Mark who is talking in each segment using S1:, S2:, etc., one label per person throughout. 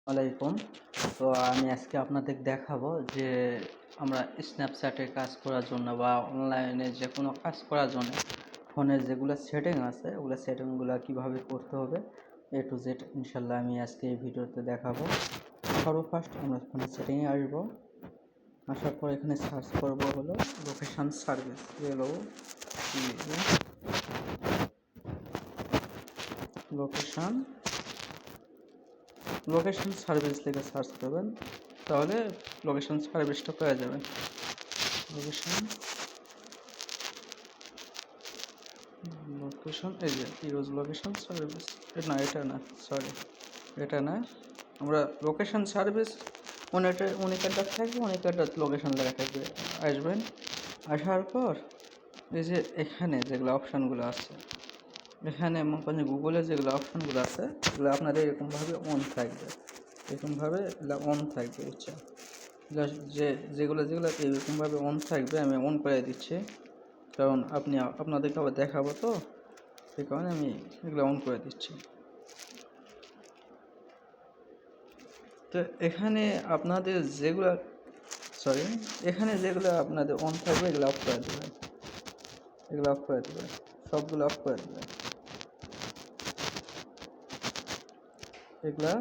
S1: আলাইকুম। তো আমি আজকে আপনাদের দেখাবো যে আমরা স্ন্যাপচ্যাটে কাজ করার জন্য বা অনলাইনে যে কোনো কাজ করার জন্য ফোনের যেগুলো সেটিং আছে ওগুলো সেটিংগুলো কীভাবে করতে হবে A to Z ইনশাল্লাহ আমি আজকে এই ভিডিওতে দেখাবো। সর্বফার্স্ট আমরা ফোনের সেটিংয়ে আসবো। আসার পর এখানে সার্চ করবো হলো লোকেশান সার্ভিস। লোকেশান সার্ভিস লিখে সার্চ করবেন, তাহলে লোকেশান সার্ভিসটা পেয়ে যাবেন। লোকেশন এই যে ইউজ লোকেশন সার্ভিস, না এটা না, সরি এটা না। আমরা লোকেশন সার্ভিস অনেকটা থাকবে, অনেকটা লোকেশন লেখা থাকবে। আসবেন, আসার পর এই যে এখানে যেগুলো অপশানগুলো আছে, এখানে মানে গুগলে যেগুলো অপশানগুলো আছে এগুলো আপনাদের এরকমভাবে অন থাকবে, এরকমভাবে অন থাকবে। বুঝছেন? যেগুলো এরকমভাবে অন থাকবে আমি অন করে দিচ্ছি, কারণ আপনাদেরকে আবার দেখাবো, তো সেই কারণে আমি এগুলো অন করে দিচ্ছি। তো এখানে আপনাদের যেগুলো আপনাদের অন থাকবে এগুলো অফ করে দেবেন, সবগুলো অফ করে দেবেন। এগুলা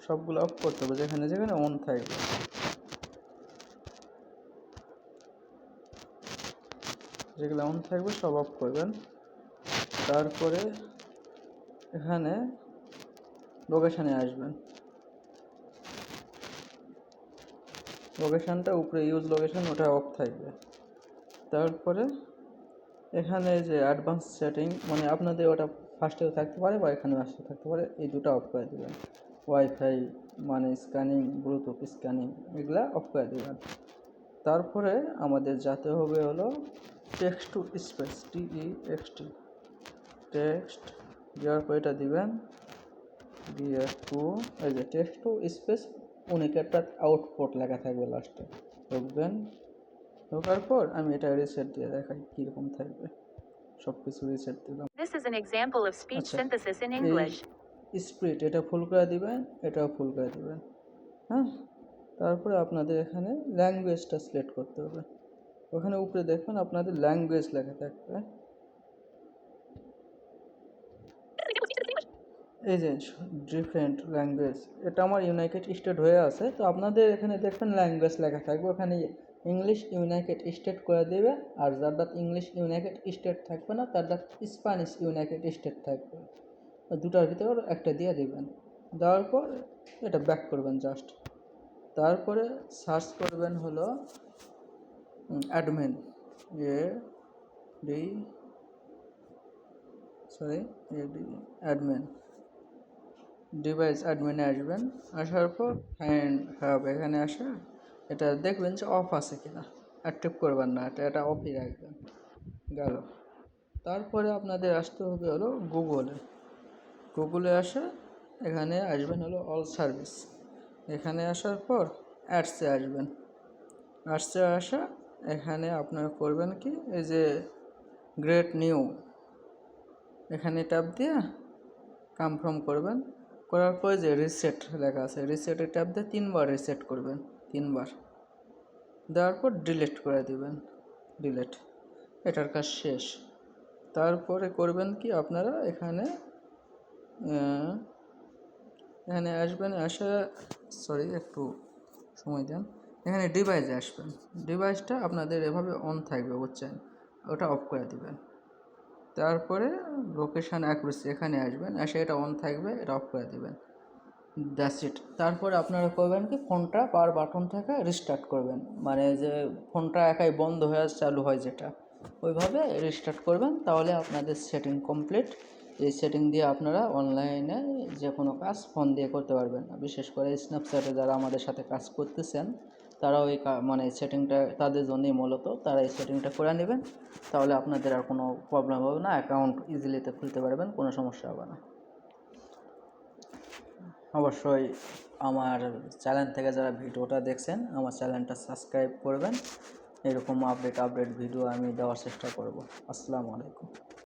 S1: সবগুলো অফ করতে হবে যেখানে অন থাকবে। যেগুলো অন থাকবে সব অফ করবেন। তারপরে এখানে লোকেশানে আসবেন। লোকেশানটা উপরে ইউজ লোকেশান, ওটা অফ থাকবে। তারপরে এখানে যে অ্যাডভান্স সেটিং, মানে আপনাদের ওটা ফার্স্টেও থাকতে পারে বা এখানে আসতে থাকতে পারে, এই দুটো অফ করে দেবেন। ওয়াইফাই মানে স্ক্যানিং, ব্লুটুথ স্ক্যানিং এগুলা অফ করে দেবেন। তারপরে আমাদের যেতে হবে হলো text to space, TEXT, text দেওয়ার পর এটা দিবেন, দিয়ে এই যে টেক্সট টু স্পেস একটা আউটপুট লেখা থাকবে লাস্টে, ঢুকবেন। ঢোকার পর আমি এটা রিসেট দিয়ে দেখাই কীরকম থাকবে। সব কিছু রিসেট দিলাম।
S2: This is an example of speech synthesis in English.
S1: Split এটা ফুল করে দিবেন, এটাও ফুল করে দিবেন। হ্যাঁ, তারপরে আপনাদের এখানে ল্যাঙ্গুয়েজটা সিলেক্ট করতে হবে। ওখানে উপরে দেখবেন আপনাদের ল্যাঙ্গুয়েজ লেখা থাকবে, এই যে ডিফারেন্ট ল্যাঙ্গুয়েজ। এটা আমার ইউনাইটেড স্টেট হয়ে আছে, তো আপনাদের এখানে দেখবেন ল্যাঙ্গুয়েজ লেখা থাকবে, ওখানে ইংলিশ ইউনাইটেড স্টেট করে দেবে। আর যার ইংলিশ ইউনাইটেড স্টেট থাকবে না তার স্প্যানিশ ইউনাইটেড স্টেট থাকবে, দুটার ভিতরে একটা দিয়ে দেবেন। দেওয়ার পর এটা ব্যাক করবেন জাস্ট। তারপরে সার্চ করবেন হলো অ্যাডমিন, অ্যাডমিন ডিভাইস অ্যাডমিনে আসবেন। আসার পর এখানে আসা এটা দেখবেন যে অফ আছে কিনা, অ্যাক্টিভ করবেন না, এটা অফই রাখবেন। গেল। তারপরে আপনাদের আসতে হবে হলো গুগলে আসে এখানে আসবেন হলো অল সার্ভিস। এখানে আসার পর অ্যাডসে আসবেন। আসা এখানে আপনারা করবেন কি, এই যে গ্রেট নিউ, এখানে ট্যাপ দিয়ে কনফার্ম করবেন। করার পরে যে রিসেট লেখা আছে, রিসেটে ট্যাপ দিয়ে 3বার রিসেট করবেন, 3বার দেওয়ার পর ডিলিট করে দিবেন। এটার কাজ শেষ। তারপরে করবেন কি, আপনারা এখানে আসবেন। একটু সময় দেন। এখানে ডিভাইসে আসবেন, ডিভাইসটা আপনাদের এভাবে অন থাকবে, বুঝছেন? ওটা অফ করে দিবেন। তারপরে লোকেশান অ্যাকুরেসি, এখানে আসবেন, এসে এটা অন থাকবে, এটা অফ করে দেবেন। That's it. তারপরে আপনারা করবেন কি, ফোনটা পাওয়ার বাটন থেকে রিস্টার্ট করবেন, মানে যে ফোনটা একাই বন্ধ হয়ে চালু হয় যেটা, ওইভাবে রিস্টার্ট করবেন। তাহলে আপনাদের সেটিং কমপ্লিট। এই সেটিং দিয়ে আপনারা অনলাইনে যে কোনো কাজ ফোন দিয়ে করতে পারবেন। বিশেষ করে স্ন্যাপচ্যাটে যারা আমাদের সাথে কাজ করতেছেন তারাও এই মানে সেটিংটা তাদের জন্যই মূলত, তারা এই সেটিংটা করে নেবেন। তাহলে আপনাদের আর কোনো প্রবলেম হবে না, অ্যাকাউন্ট ইজিলিতে খুলতে পারবেন, কোনো সমস্যা হবে না। অবশ্যই আমার চ্যানেল থেকে যারা ভিডিওটা দেখছেন আমার চ্যানেলটা সাবস্ক্রাইব করবেন। এরকম আপডেট ভিডিও আমি দেওয়ার চেষ্টা করব। আসসালামু আলাইকুম।